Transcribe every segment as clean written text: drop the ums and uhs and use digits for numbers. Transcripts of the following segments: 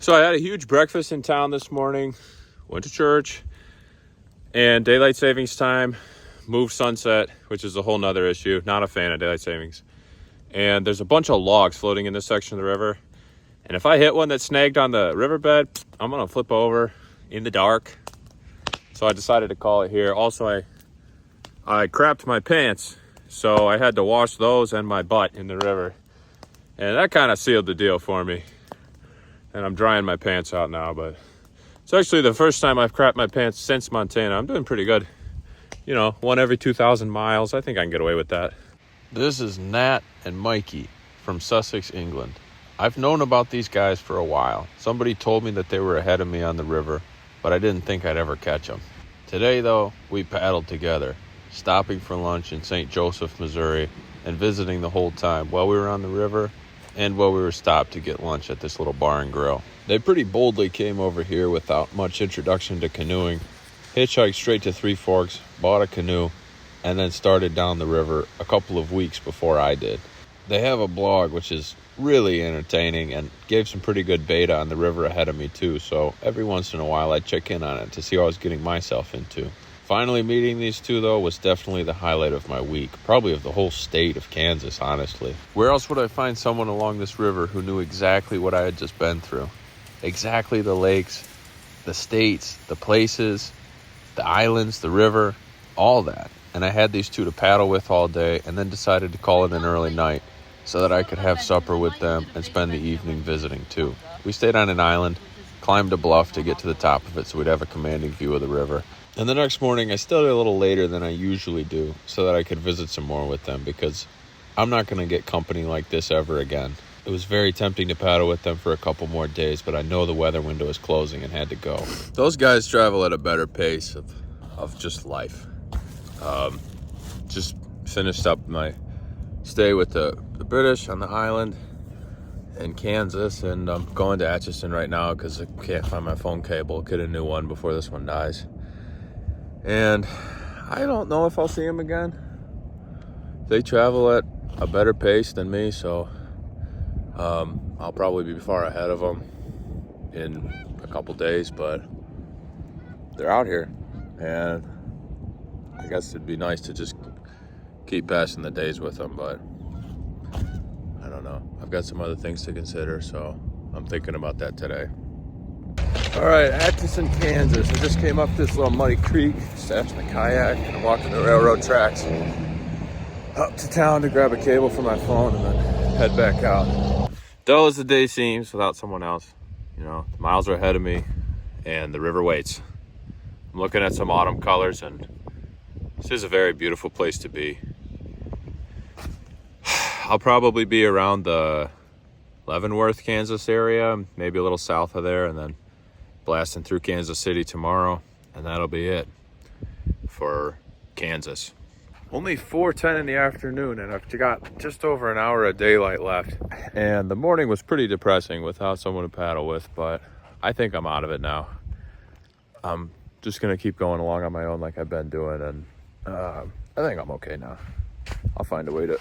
So I had a huge breakfast in town this morning, went to church, and daylight savings time moved sunset, which is a whole nother issue. Not a fan of daylight savings. And there's a bunch of logs floating in this section of the river. And if I hit one that's snagged on the riverbed, I'm going to flip over in the dark. So I decided to call it here. Also, I crapped my pants, so I had to wash those and my butt in the river. And that kind of sealed the deal for me. And I'm drying my pants out now, but it's actually the first time I've crapped my pants since Montana. I'm doing pretty good. You know, one every 2,000 miles. I think I can get away with that. This is Nat and Mikey from Sussex, England. I've known about these guys for a while. Somebody told me that they were ahead of me on the river, but I didn't think I'd ever catch them. Today, though, we paddled together, stopping for lunch in St. Joseph, Missouri, and visiting the whole time while we were on the river and while we were stopped to get lunch at this little bar and grill. They pretty boldly came over here without much introduction to canoeing, hitchhiked straight to Three Forks, bought a canoe, and then started down the river a couple of weeks before I did. They have a blog which is really entertaining and gave some pretty good beta on the river ahead of me too, so every once in a while I check in on it to see what I was getting myself into. Finally meeting these two, though, was definitely the highlight of my week, probably of the whole state of Kansas, honestly. Where else would I find someone along this river who knew exactly what I had just been through? Exactly the lakes, the states, the places, the islands, the river, all that. And I had these two to paddle with all day and then decided to call it an early night so that I could have supper with them and spend the evening visiting too. We stayed on an island, climbed a bluff to get to the top of it so we'd have a commanding view of the river. And the next morning, I stayed a little later than I usually do so that I could visit some more with them because I'm not going to get company like this ever again. It was very tempting to paddle with them for a couple more days, but I know the weather window is closing and had to go. Those guys travel at a better pace of just life. Just finished up my stay with the British on the island in Kansas, and I'm going to Atchison right now because I can't find my phone cable. Get a new one before this one dies. And I don't know if I'll see them again. They travel at a better pace than me, so I'll probably be far ahead of them in a couple days, but they're out here, and I guess it'd be nice to just keep passing the days with them, but I don't know. I've got some other things to consider, so I'm thinking about that today. All right, Atchison, Kansas. I just came up this little muddy creek, stashed my kayak, and I'm walking the railroad tracks up to town to grab a cable for my phone and then head back out. Dull as the day seems without someone else. You know, the miles are ahead of me and the river waits. I'm looking at some autumn colors, and this is a very beautiful place to be. I'll probably be around the Leavenworth, Kansas area, maybe a little south of there, and then blasting through Kansas City tomorrow, and that'll be it for Kansas. Only 4:10 in the afternoon, and I've got just over an hour of daylight left. And the morning was pretty depressing without someone to paddle with, but I think I'm out of it now. I'm just gonna keep going along on my own like I've been doing, and I think I'm okay now. I'll find a way to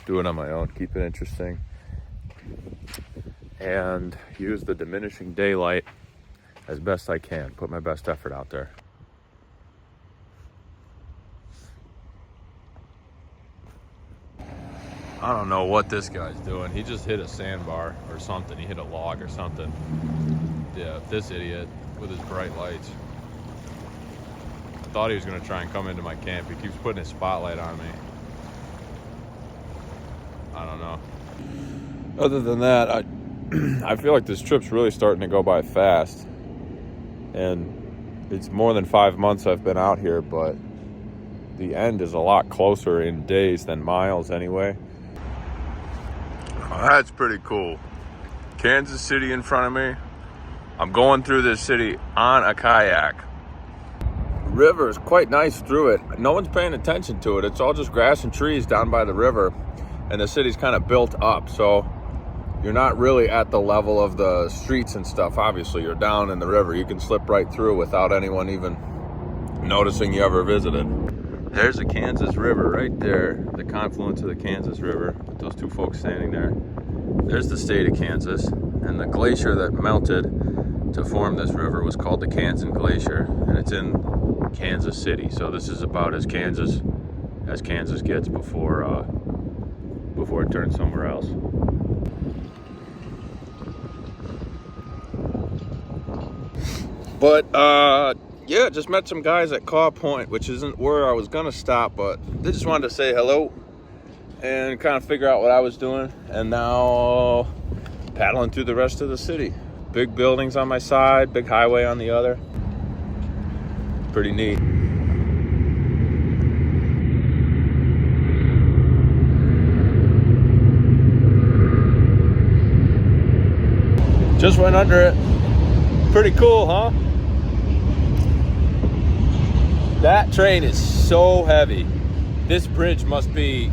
do it on my own, keep it interesting, and use the diminishing daylight as best I can, put my best effort out there. I don't know what this guy's doing. He just hit a sandbar or something. He hit a log or something. Yeah, this idiot with his bright lights. I thought he was gonna try and come into my camp. He keeps putting his spotlight on me. I don't know. Other than that, I feel like this trip's really starting to go by fast. And it's more than 5 months I've been out here, but the end is a lot closer in days than miles anyway. Oh, that's pretty cool. Kansas City in front of me. I'm going through this city on a kayak. The river is quite nice through it. No one's paying attention to it. It's all just grass and trees down by the river, and the city's kind of built up, so you're not really at the level of the streets and stuff. Obviously, you're down in the river. You can slip right through without anyone even noticing you ever visited. There's the Kansas River right there, the confluence of the Kansas River, with those two folks standing there. There's the state of Kansas. And the glacier that melted to form this river was called the Kansan Glacier, and it's in Kansas City. So this is about as Kansas gets before it turns somewhere else. But yeah, just met some guys at Caw Point, which isn't where I was gonna stop, but they just wanted to say hello and kind of figure out what I was doing. And now paddling through the rest of the city. Big buildings on my side, big highway on the other. Pretty neat. Just went under it. Pretty cool, huh? That train is so heavy. This bridge must be,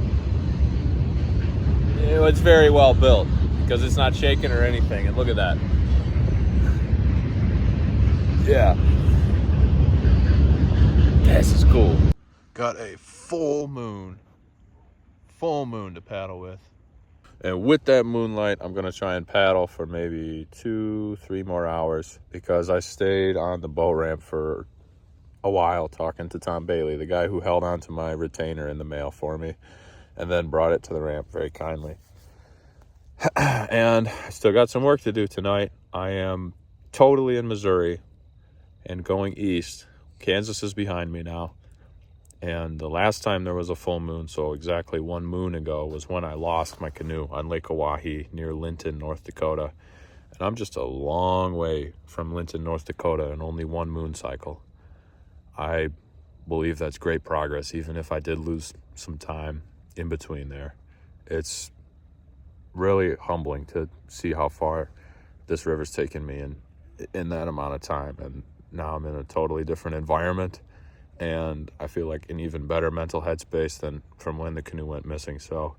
it's very well built because it's not shaking or anything. And look at that. Yeah. This is cool. Got a full moon to paddle with. And with that moonlight, I'm gonna try and paddle for maybe 2-3 more hours because I stayed on the boat ramp for a while talking to Tom Bailey, the guy who held onto my retainer in the mail for me and then brought it to the ramp very kindly. And I still got some work to do tonight. I am totally in Missouri and going east. Kansas is behind me now. And the last time there was a full moon, so exactly 1 moon ago, was when I lost my canoe on Lake Oahe near Linton, North Dakota. And I'm just a long way from Linton, North Dakota, and only 1 moon cycle. I believe that's great progress, even if I did lose some time in between there. It's really humbling to see how far this river's taken me in that amount of time. And now I'm in a totally different environment. And I feel like an even better mental headspace than from when the canoe went missing. So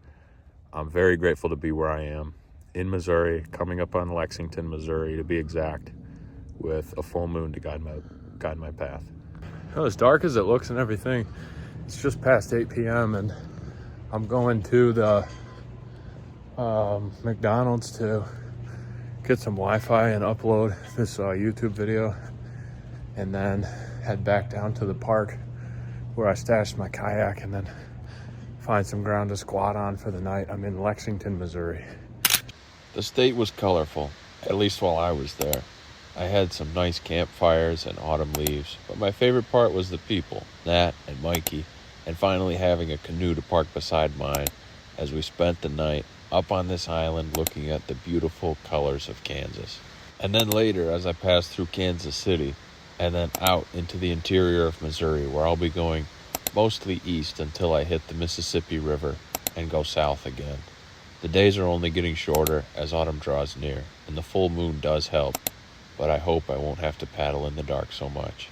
I'm very grateful to be where I am in Missouri, coming up on Lexington, Missouri, to be exact, with a full moon to guide my path. Well, as dark as it looks and everything, it's just past 8 p.m. and I'm going to the McDonald's to get some Wi-Fi and upload this YouTube video, and then head back down to the park where I stashed my kayak, and then find some ground to squat on for the night. I'm in Lexington, Missouri. The state was colorful, at least while I was there. I had some nice campfires and autumn leaves, but my favorite part was the people, Nat and Mikey, and finally having a canoe to park beside mine as we spent the night up on this island looking at the beautiful colors of Kansas. And then later, as I passed through Kansas City, and then out into the interior of Missouri, where I'll be going mostly east until I hit the Mississippi River and go south again. The days are only getting shorter as autumn draws near, and the full moon does help, but I hope I won't have to paddle in the dark so much.